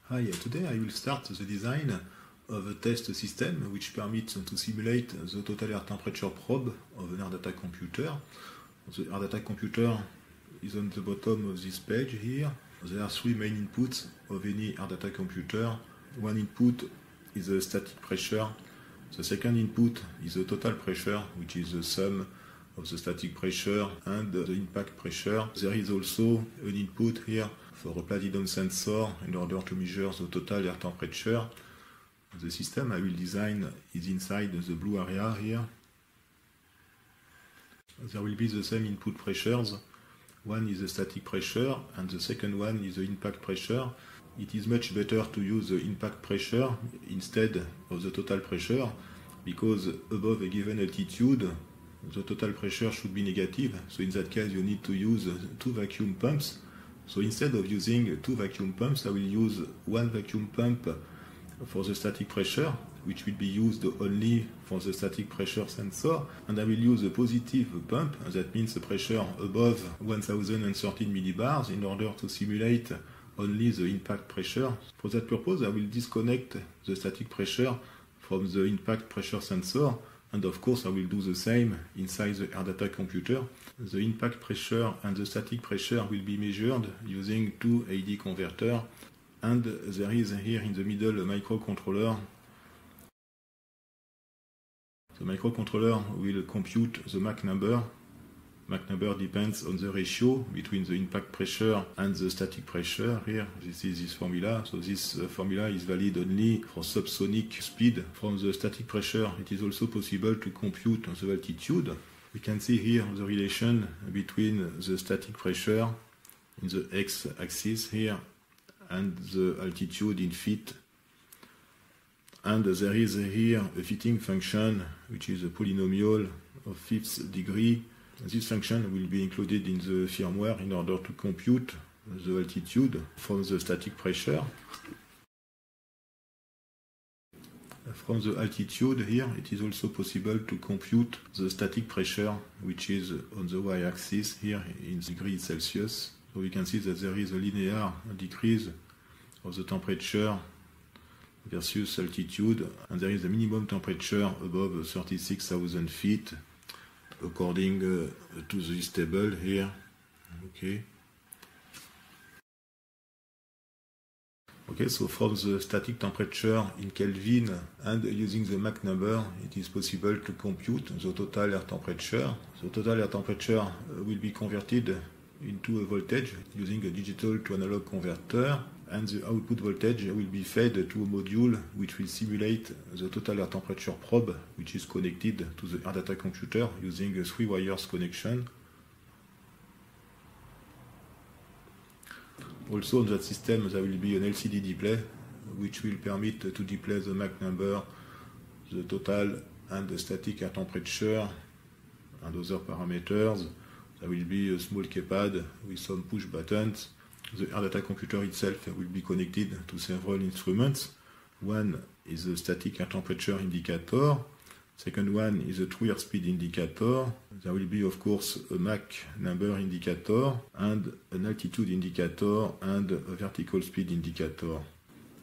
Hi, today I will start the design of a test system which permits to simulate the total air temperature probe of an air data computer. The air data computer is on the bottom of this page here. There are three main inputs of any air data computer. One input is the static pressure. The second input is the total pressure, which is the sum of the static pressure and the impact pressure. There is also an input here for a platinum sensor in order to measure the total air temperature. The system I will design is inside the blue area here. There will be the same input pressures. One is the static pressure and the second one is the impact pressure. It is much better to use the impact pressure instead of the total pressure because above a given altitude the total pressure should be negative. So in that case you need to use two vacuum pumps. So instead of using two vacuum pumps, I will use one vacuum pump for the static pressure, which will be used only for the static pressure sensor, and I will use a positive pump, that means the pressure above 1013 millibars, in order to simulate only the impact pressure. For that purpose, I will disconnect the static pressure from the impact pressure sensor, and of course I will do the same inside the air data computer. The impact pressure and the static pressure will be measured using two AD converters, and there is here in the middle a microcontroller. The microcontroller will compute the Mach number. Mach number depends on the ratio between the impact pressure and the static pressure. Here, this is this formula. So this formula is valid only for subsonic speed. From the static pressure, it is also possible to compute the altitude. We can see here the relation between the static pressure in the x-axis here and the altitude in feet. And there is here a fitting function, which is a polynomial of fifth degree. This function will be included in the firmware in order to compute the altitude from the static pressure. From the altitude here, it is also possible to compute the static pressure, which is on the y-axis here in degrees Celsius. So we can see that there is a linear decrease of the temperature versus altitude, and there is a minimum temperature above 36,000 feet according to this table here. Okay, so from the static temperature in Kelvin and using the Mach number, it is possible to compute the total air temperature. The total air temperature will be converted into a voltage using a digital to analog converter, and the output voltage will be fed to a module which will simulate the total air temperature probe, which is connected to the air data computer using a 3 wires connection. Also on that system there will be an LCD display which will permit to display the Mach number, the total and the static air temperature and other parameters. There will be a small keypad with some push buttons. The air data computer itself will be connected to several instruments. One is the static air temperature indicator. Second one is a true airspeed indicator. There will be, of course, a Mach number indicator and an altitude indicator and a vertical speed indicator.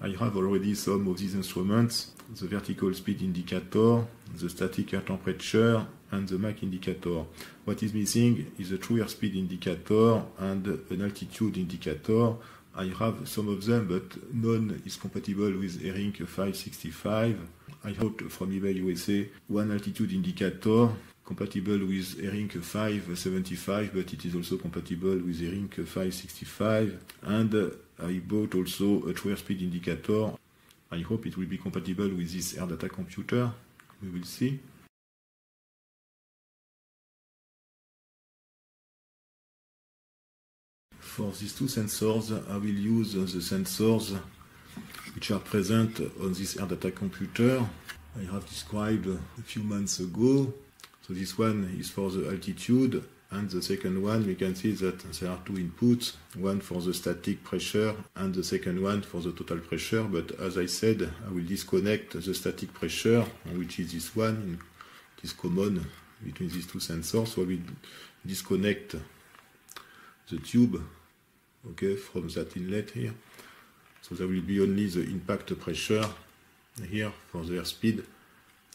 I have already some of these instruments: the vertical speed indicator, the static air temperature, and the Mach indicator. What is missing is a true airspeed indicator and an altitude indicator. I have some of them, but none is compatible with ARINC 565. I bought from eBay USA one altitude indicator compatible with ARINC 575, but it is also compatible with ARINC 565. And I bought also a true airspeed indicator. I hope it will be compatible with this air data computer. We will see. For these two sensors, I will use the sensors which are present on this air data computer. I have described a few months ago. So this one is for the altitude, and the second one, we can see that there are two inputs, one for the static pressure and the second one for the total pressure. But as I said, I will disconnect the static pressure, which is this one. It is common between these two sensors. So I will disconnect the tube, okay, from that inlet here. So there will be only the impact pressure here for the airspeed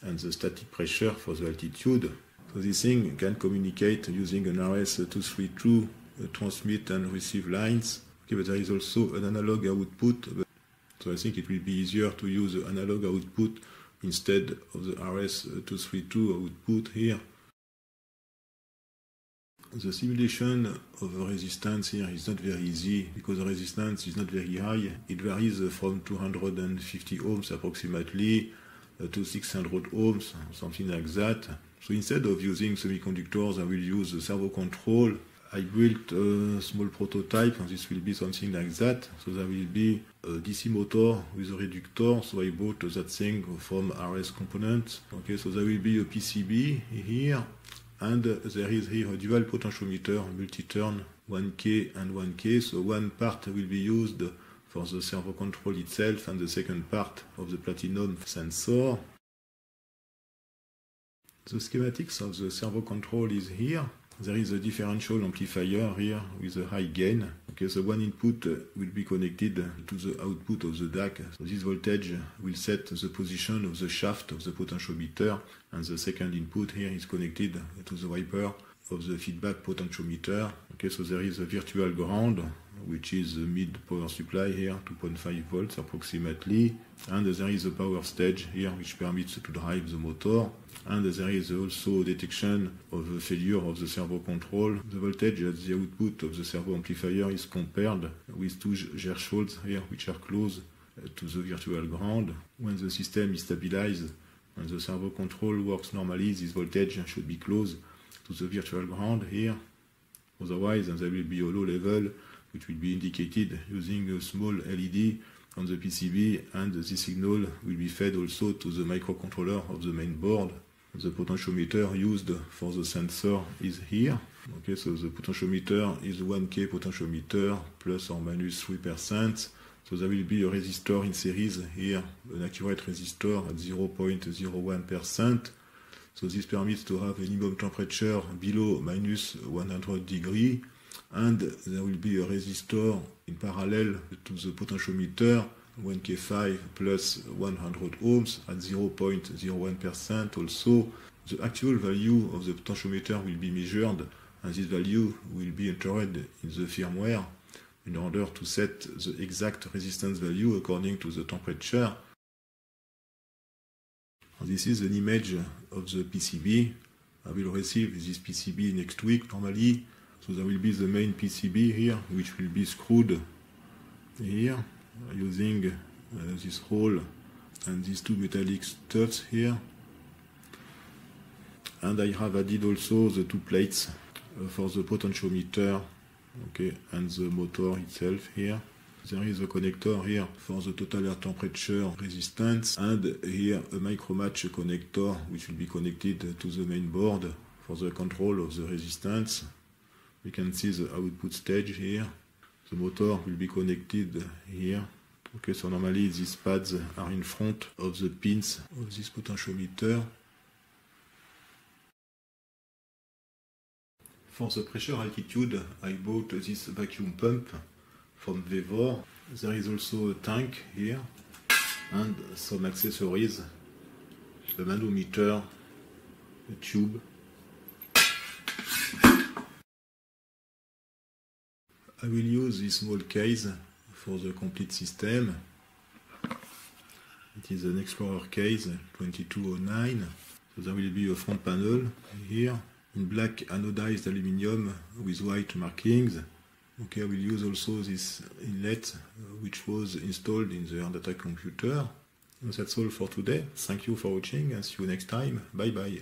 and the static pressure for the altitude. So this thing can communicate using an RS-232 transmit and receive lines. Okay, but there is also an analog output. So I think it will be easier to use the analog output instead of the RS-232 output here. The simulation of the resistance here is not very easy because the resistance is not very high. It varies from 250 ohms approximately to 600 ohms, something like that. So instead of using semiconductors, I will use the servo control. I built a small prototype, and this will be something like that. So there will be a DC motor with a reductor. So I bought that thing from RS Components. Okay, so there will be a PCB here, and there is here a dual potentiometer, multi-turn, 1K and 1K. So one part will be used for the servo control itself, and the second part of the platinum sensor. The schematics of the servo control is here. There is a differential amplifier here with a high gain. Okay, so one input will be connected to the output of the DAC. So this voltage will set the position of the shaft of the potentiometer, and the second input here is connected to the wiper of the feedback potentiometer. Okay, so there is a virtual ground, which is the mid power supply here, 2.5 volts approximately, and there is a power stage here which permits to drive the motor, and there is also detection of the failure of the servo control. The voltage at the output of the servo amplifier is compared with two thresholds here which are close to the virtual ground. When the system is stabilized and the servo control works normally, this voltage should be close to the virtual ground here. Otherwise, there will be a low level which will be indicated using a small LED on the PCB, and the signal will be fed also to the microcontroller of the main board. The potentiometer used for the sensor is here. Okay, so the potentiometer is 1K potentiometer plus or minus 3%. So there will be a resistor in series here, an accurate resistor at 0.01%. So this permits to have a minimum temperature below minus 100 degrees, and there will be a resistor in parallel to the potentiometer, 1K5 plus 100 ohms at 0.01%. Also, the actual value of the potentiometer will be measured, and this value will be entered in the firmware in order to set the exact resistance value according to the temperature. This is an image of the PCB. I will receive this PCB next week normally. So there will be the main PCB here, which will be screwed here using this hole and these two metallic studs here. And I have added also the two plates for the potentiometer, okay, and the motor itself here. There is a connector here for the total air temperature resistance, and here a micro match connector which will be connected to the main board for the control of the resistance. We can see the output stage here. The motor will be connected here. Okay, so normally these pads are in front of the pins of this potentiometer. For the pressure altitude, I bought this vacuum pump from Vevor. There is also a tank here and some accessories, the manometer, a tube. I will use this small case for the complete system. It is an Explorer case 2209. So there will be a front panel here in black anodized aluminium with white markings. Okay, I will use also this inlet which was installed in the AirData computer. And that's all for today. Thank you for watching and see you next time. Bye bye.